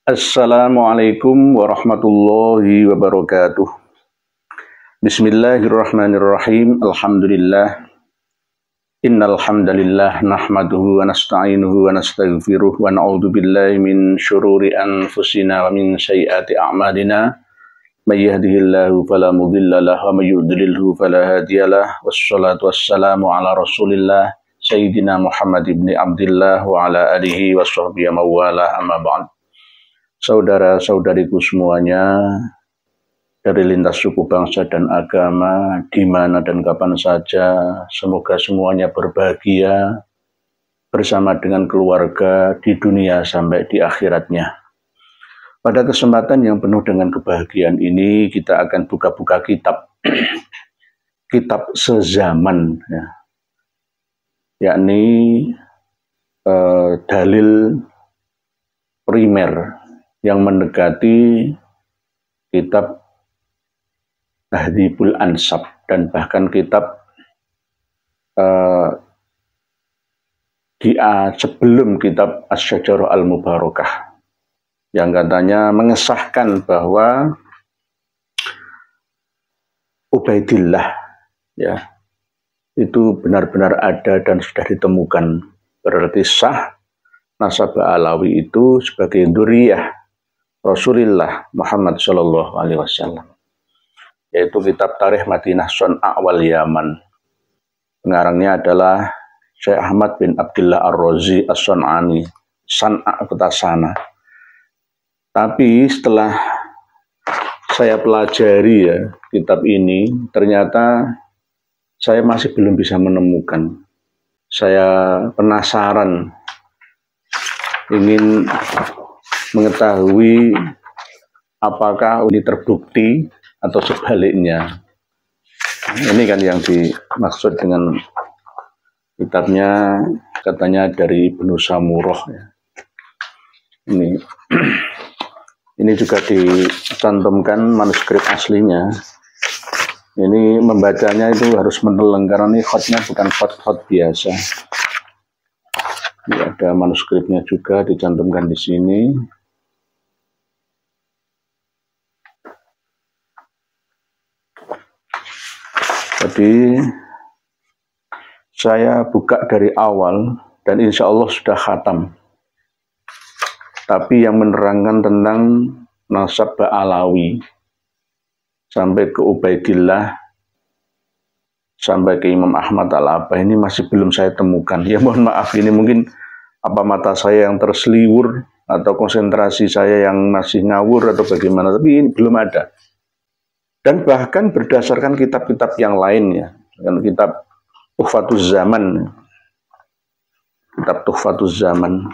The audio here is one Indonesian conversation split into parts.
Assalamualaikum warahmatullahi wabarakatuh. Bismillahirrahmanirrahim. Alhamdulillah. Innal hamdalillah nahmaduhu wa nasta'inuhu wa nastaghfiruh wa na'udzu billahi min syururi anfusina wa min sayyiati a'malina. May yahdihillahu fala mudilla lahu wa may yudlilhu fala hadiyalah. Wassalatu wassalamu ala Rasulillah Sayyidina Muhammad ibni Abdillah wa ala alihi wa sahbihi mawala amma ba'd. Saudara-saudariku semuanya, dari lintas suku, bangsa, dan agama, di mana dan kapan saja, semoga semuanya berbahagia bersama dengan keluarga di dunia sampai di akhiratnya. Pada kesempatan yang penuh dengan kebahagiaan ini, kita akan buka-buka kitab kitab sezaman, ya, yakni dalil primer yang mendekati kitab Tahdhibul Ansab dan bahkan kitab sebelum kitab Asy-Syajarah Al-Mubarakah yang katanya mengesahkan bahwa Ubaidillah, ya, itu benar-benar ada dan sudah ditemukan. Berarti sah nasabah Alawi itu sebagai dzurriyyah Rasulullah Muhammad Shallallahu Alaihi Wasallam, yaitu kitab Tarikh Madinah Son'a wal Yaman. Pengarangnya adalah Syekh Ahmad bin Abdullah Ar-Razi As-Son'ani, San'a kota sana. Tapi setelah saya pelajari, ya, kitab ini, ternyata saya masih belum bisa menemukan. Saya penasaran, ingin mengetahui apakah ini terbukti atau sebaliknya. Ini kan yang dimaksud dengan kitabnya, katanya dari Ibnu Samurah, ya. Ini juga dicantumkan manuskrip aslinya. Ini membacanya itu harus menelan karena ini khotnya bukan khot biasa. Ini ada manuskripnya juga dicantumkan di sini. Jadi saya buka dari awal dan insya Allah sudah khatam. Tapi yang menerangkan tentang nasab Alawi sampai ke Ubaidillah, sampai ke Imam Ahmad Al-Abah, ini masih belum saya temukan. Ya mohon maaf, ini mungkin apa mata saya yang terseliwur atau konsentrasi saya yang masih ngawur atau bagaimana, tapi ini belum ada. Dan bahkan berdasarkan kitab-kitab yang lainnya, dengan kitab Tuhfatuz Zaman, kitab Tuhfatuz Zaman.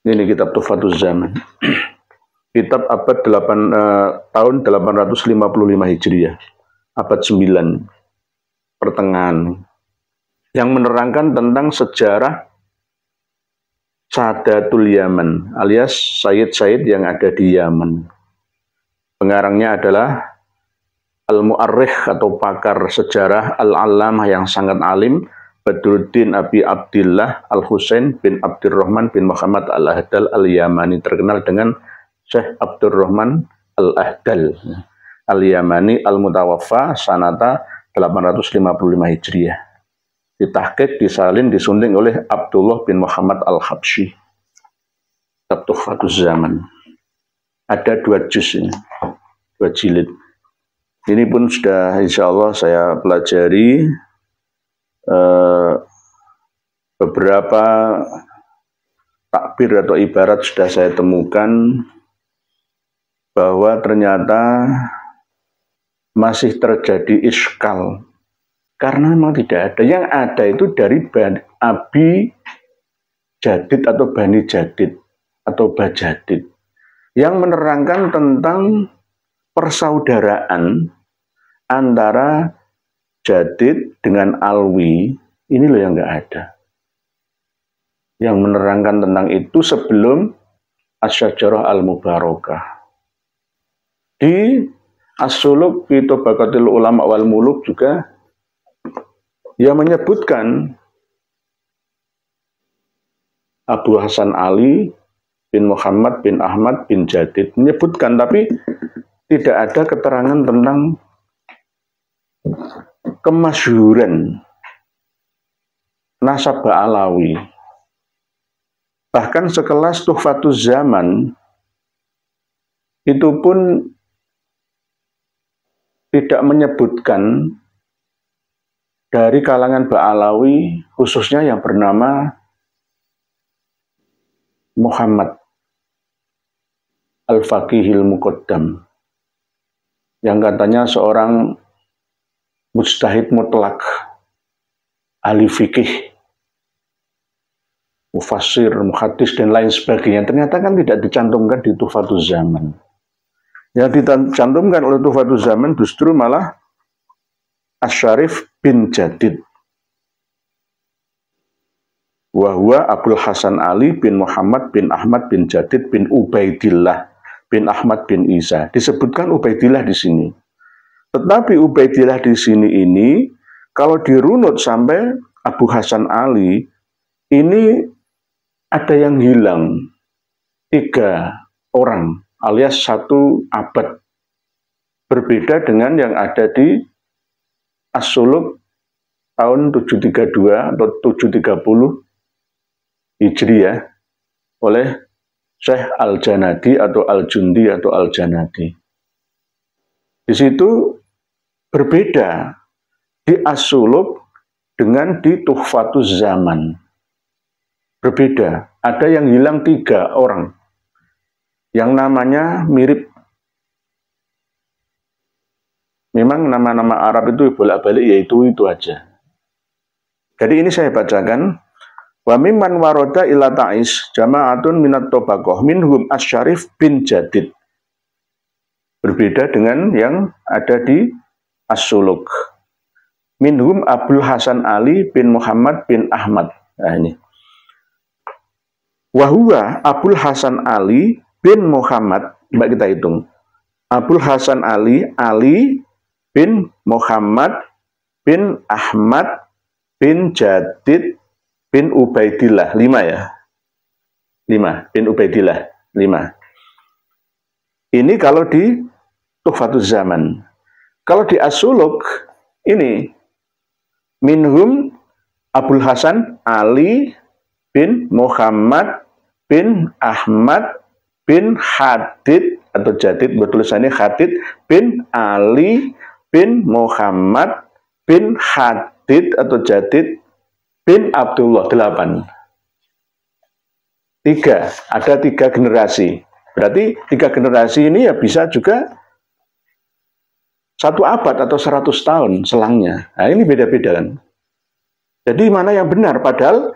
Ini kitab Tuhfatuz Zaman. Kitab abad tahun 855 Hijriah, abad 9 pertengahan, yang menerangkan tentang sejarah Sadatul Yaman alias Sayyid-Sayyid yang ada di Yaman. Pengarangnya adalah Al-Mu'arrikh atau pakar sejarah Al-Allamah yang sangat alim, Badruddin Abi Abdillah Al-Husain bin Abdurrahman bin Muhammad Al-Ahdal Al-Yamani, terkenal dengan Syekh Abdurrahman Al-Ahdal Al-Yamani Al-Mutawaffa sanata 855 Hijriah. Ditahqiq, disalin, disunting oleh Abdullah bin Muhammad Al-Habsyi. Kitab Tuhfatuz Zaman. Ada 2 juz ini, 2 jilid. Ini pun sudah insya Allah saya pelajari. Beberapa takbir atau ibarat sudah saya temukan bahwa ternyata masih terjadi iskal karena memang tidak ada. Yang ada itu dari Abi Jadid atau Bani Jadid atau Bajadid yang menerangkan tentang persaudaraan antara Jadid dengan Alwi. Ini loh yang nggak ada. Yang menerangkan tentang itu sebelum Asy-Syajarah Al-Mubarakah. Di As-Suluk fi Tabaqatil Ulama wal Muluk juga ia menyebutkan Abu Hasan Ali bin Muhammad bin Ahmad bin Jadid. Menyebutkan, tapi tidak ada keterangan tentang kemasyhuran nasab Ba'alawi. Bahkan sekelas Tuhfatuz Zaman itu pun tidak menyebutkan dari kalangan Ba'alawi, khususnya yang bernama Muhammad Al-Faqihil Muqaddam, yang katanya seorang mujtahid mutlak, ahli fikih, mufassir, muhaddis, dan lain sebagainya. Ternyata kan tidak dicantumkan di Tuhfatuz Zaman. Yang dicantumkan oleh Tuhfatuz Zaman justru malah Asy-Syarif bin Jadid. Wahwa Abul Hasan Ali bin Muhammad bin Ahmad bin Jadid bin Ubaidillah bin Ahmad bin Isa. Disebutkan Ubaidillah di sini. Tetapi Ubaidillah di sini ini, kalau dirunut sampai Abu Hasan Ali, ini ada yang hilang 3 orang alias 1 abad. Berbeda dengan yang ada di As-Suluk tahun 732 atau 730 Hijriyah oleh Syekh Al-Janadi atau Al-Jundi atau Al-Janadi. Di situ berbeda di As-Suluk dengan di Tuhfatuz Zaman. Berbeda. Ada yang hilang 3 orang yang namanya mirip. Memang nama-nama Arab itu bolak-balik yaitu itu aja. Jadi ini saya bacakan. Wa mimman waroda ila ta'is jama'atun minat tobaqoh minhum Asy-Syarif bin Jadid. Berbeda dengan yang ada di As-Suluk. Minhum Abul Hasan Ali bin Muhammad bin Ahmad. Nah ini. Wahuwa Abul Hasan Ali bin Muhammad. Coba kita hitung. Abul Hasan Ali bin Muhammad bin Ahmad bin Jadid bin Ubaidillah. 5 ya. 5 bin Ubaidillah. 5. Ini kalau di Tuhfatuz Zaman. Kalau di As-Suluk ini minhum Abul Hasan Ali bin Muhammad bin Ahmad bin Hadid atau Jadid, bertulisannya Hadid bin Ali bin Muhammad bin Hadid atau Jadid bin Abdullah. 8. 3. Ada 3 generasi. Berarti 3 generasi ini ya bisa juga 1 abad atau 100 tahun selangnya. Nah ini beda-beda kan. Jadi mana yang benar? Padahal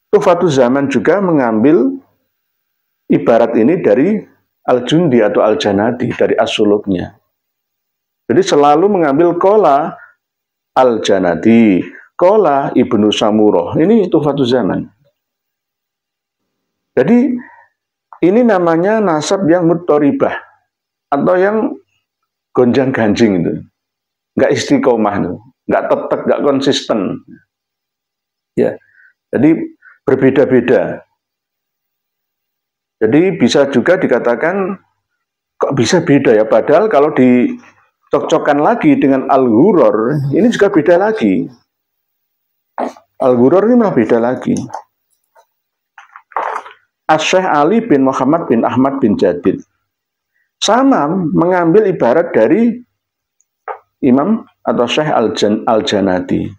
Tuhfatuz Zaman juga mengambil ibarat ini dari Al-Jundi atau Al-Janadi, dari As-Suluknya. Jadi selalu mengambil Qala Al-Janadi, Qala Ibnu Samurah. Ini Tuhfatuz Zaman. Jadi ini namanya nasab yang muttoribah atau yang gonjang-ganjing itu. Nggak istiqomah itu, nggak tetap, nggak konsisten. Ya. Jadi berbeda-beda. Jadi bisa juga dikatakan kok bisa beda ya, padahal kalau dicocokkan lagi dengan Al-Ghuror, ini juga beda lagi. Al-Ghuror ini malah beda lagi. Asy-Syaikh Ali bin Muhammad bin Ahmad bin Jadid. Sama mengambil ibarat dari Imam atau Syekh Al-Janadi.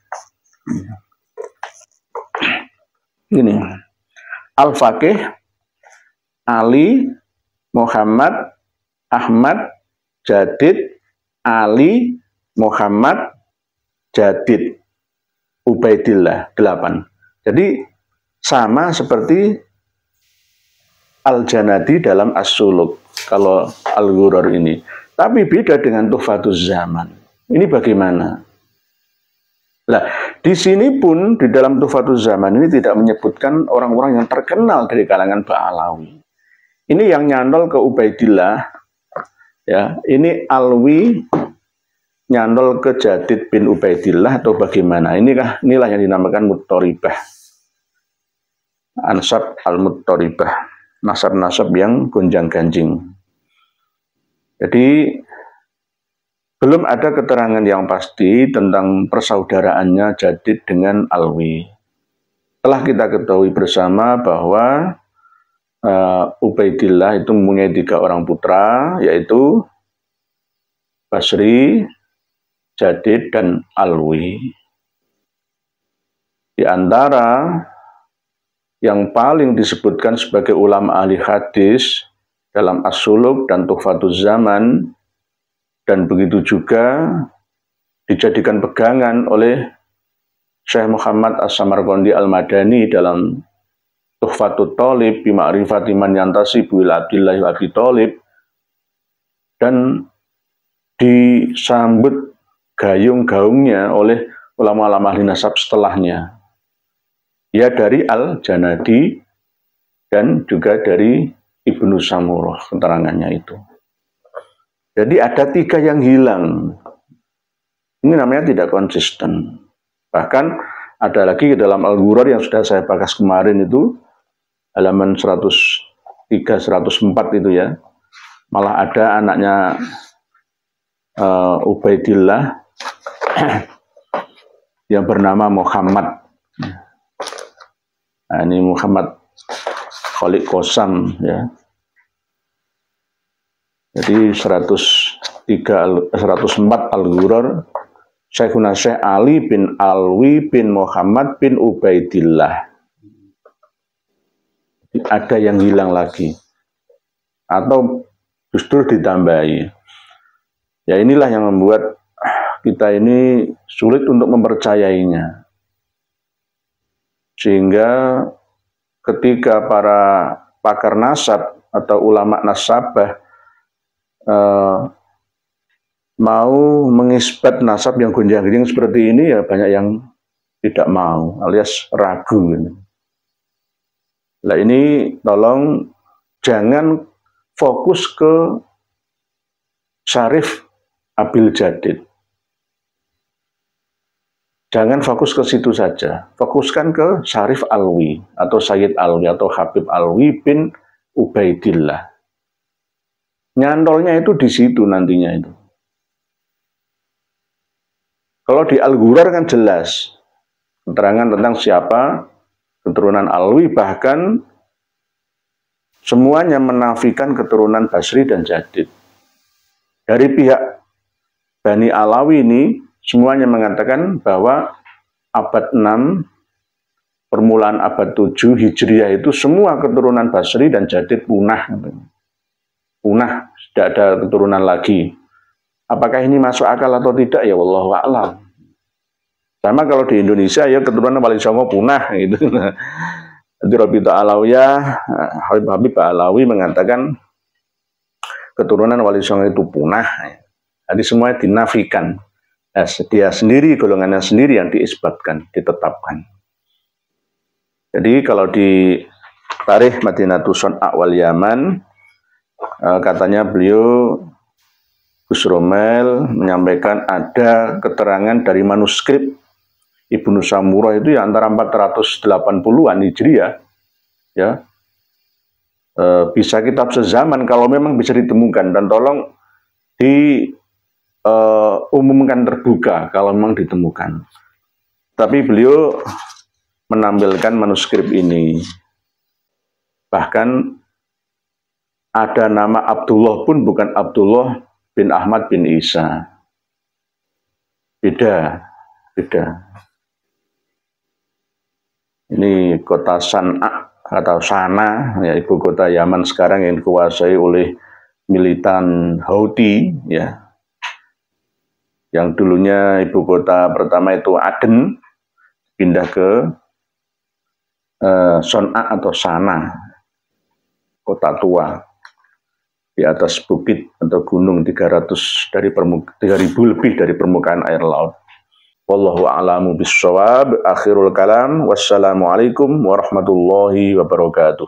Ini Al-Faqih Ali Muhammad Ahmad Jadid Ali Muhammad Jadid Ubaidillah. 8. Jadi sama seperti Al-Janadi dalam As-Suluk kalau Al-Ghuror ini. Tapi beda dengan Tuhfatuz Zaman. Ini bagaimana? Nah, di sini pun di dalam Tuhfatuz Zaman ini tidak menyebutkan orang-orang yang terkenal dari kalangan Ba'alawi. Ini yang nyantol ke Ubaidillah, ya. Ini Alwi nyantol ke Jadid bin Ubaidillah atau bagaimana? Inilah yang dinamakan muttoribah. Ansab al-muttoribah. nasab-nasab yang gonjang-ganjing. Jadi belum ada keterangan yang pasti tentang persaudaraannya Jadid dengan Alwi. Telah kita ketahui bersama bahwa Ubaidillah itu mempunyai 3 orang putra, yaitu Basri, Jadid, dan Alwi. Di antara yang paling disebutkan sebagai ulama ahli hadis dalam As-Suluk dan Tuhfatuz Zaman, dan begitu juga dijadikan pegangan oleh Syekh Muhammad As-Samarqandi Al-Madani dalam Tuhfatut Thalib bi Ma'rifati man yantasibu ila Abdillah wa Abi Thalib, dan disambut gayung-gaungnya oleh ulama-ulama ahli nasab setelahnya, ya dari Al-Janadi dan juga dari Ibnu Samurah keterangannya itu. Jadi ada 3 yang hilang. Ini namanya tidak konsisten. Bahkan ada lagi dalam Al-Ghurar yang sudah saya bahas kemarin itu, halaman 103-104 itu ya. Malah ada anaknya Ubaidillah yang bernama Muhammad. Nah, ini Muhammad Khalid Qasam ya. Jadi 104 Al-Ghurar, Syekhuna Syekh Ali bin Alwi bin Muhammad bin Ubaidillah. Ada yang hilang lagi atau justru ditambahi. Ya inilah yang membuat kita ini sulit untuk mempercayainya. Sehingga ketika para pakar nasab atau ulama nasabah mau mengisbat nasab yang gonjang-ganjing seperti ini, ya banyak yang tidak mau alias ragu. Nah ini tolong jangan fokus ke Syarif Abil Jadid. Jangan fokus ke situ saja. Fokuskan ke Syarif Alwi atau Sayyid Alwi atau Habib Alwi bin Ubaidillah. Nyantolnya itu di situ nantinya itu. Kalau di Al-Ghurar kan jelas keterangan tentang siapa keturunan Alwi, bahkan semuanya menafikan keturunan Basri dan Jadid. Dari pihak Bani Alawi ini semuanya mengatakan bahwa abad 6, permulaan abad 7 Hijriah itu semua keturunan Basri dan Jadid punah. Punah, tidak ada keturunan lagi. Apakah ini masuk akal atau tidak? Ya wallahu a'lam. Sama kalau di Indonesia ya keturunan Wali Songo punah gitu. Jadi Rabita Alawiyah, Habib Alawi mengatakan keturunan Wali Songo itu punah. Jadi semuanya dinafikan. Nah, dia sendiri, golongannya sendiri yang diisbatkan, ditetapkan. Jadi kalau di Tarikh Madinatus Son'a wal Yaman, katanya beliau Gus Romel menyampaikan ada keterangan dari manuskrip Ibnu Samurah itu ya antara 480-an Hijriah ya. Bisa kitab sezaman kalau memang bisa ditemukan, dan tolong diumumkan terbuka kalau memang ditemukan. Tapi beliau menampilkan manuskrip ini. Bahkan ada nama Abdullah pun bukan Abdullah bin Ahmad bin Isa. Beda. Ini kota San'a atau Sana, ya, ibu kota Yaman sekarang yang dikuasai oleh militan Houthi, ya. Yang dulunya ibu kota pertama itu Aden, pindah ke Son'a atau Sana, kota tua di atas bukit atau gunung 300 dari 3000 lebih dari permukaan air laut. Wallahu a'lamu bissawab. Akhirul kalam. Wassalamualaikum warahmatullahi wabarakatuh.